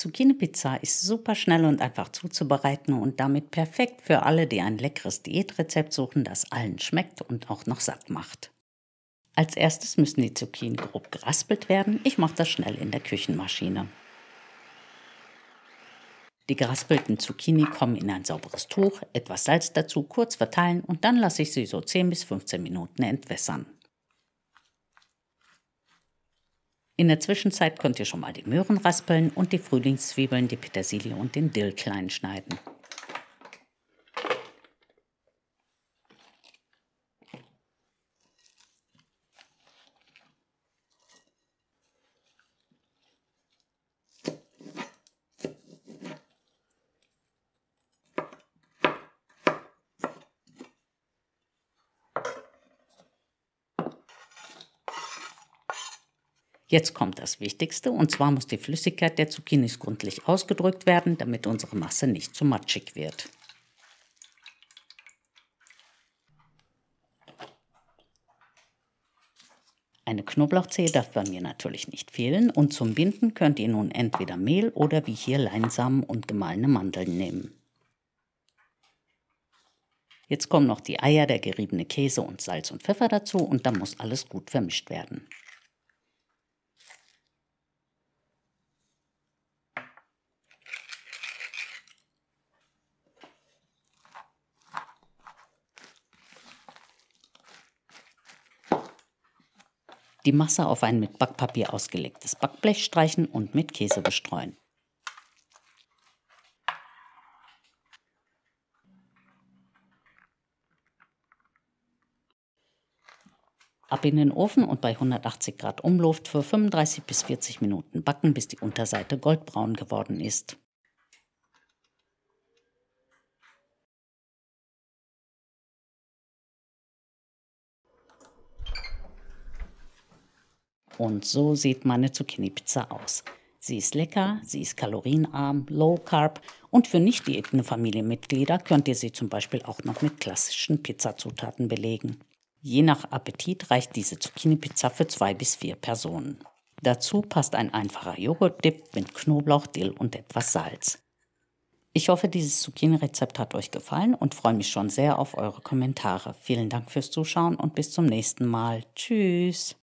Zucchini-Pizza ist super schnell und einfach zuzubereiten und damit perfekt für alle, die ein leckeres Diätrezept suchen, das allen schmeckt und auch noch satt macht. Als erstes müssen die Zucchini grob geraspelt werden. Ich mache das schnell in der Küchenmaschine. Die geraspelten Zucchini kommen in ein sauberes Tuch, etwas Salz dazu, kurz verteilen und dann lasse ich sie so 10 bis 15 Minuten entwässern. In der Zwischenzeit könnt ihr schon mal die Möhren raspeln und die Frühlingszwiebeln, die Petersilie und den Dill klein schneiden. Jetzt kommt das Wichtigste, und zwar muss die Flüssigkeit der Zucchinis gründlich ausgedrückt werden, damit unsere Masse nicht zu matschig wird. Eine Knoblauchzehe darf bei mir natürlich nicht fehlen und zum Binden könnt ihr nun entweder Mehl oder wie hier Leinsamen und gemahlene Mandeln nehmen. Jetzt kommen noch die Eier, der geriebene Käse und Salz und Pfeffer dazu und dann muss alles gut vermischt werden. Die Masse auf ein mit Backpapier ausgelegtes Backblech streichen und mit Käse bestreuen. Ab in den Ofen und bei 180 Grad Umluft für 35 bis 40 Minuten backen, bis die Unterseite goldbraun geworden ist. Und so sieht meine Zucchini-Pizza aus. Sie ist lecker, sie ist kalorienarm, low carb und für nicht diätende Familienmitglieder könnt ihr sie zum Beispiel auch noch mit klassischen Pizzazutaten belegen. Je nach Appetit reicht diese Zucchini-Pizza für 2 bis 4 Personen. Dazu passt ein einfacher Joghurt-Dip mit Knoblauch, Dill und etwas Salz. Ich hoffe, dieses Zucchini-Rezept hat euch gefallen und freue mich schon sehr auf eure Kommentare. Vielen Dank fürs Zuschauen und bis zum nächsten Mal. Tschüss!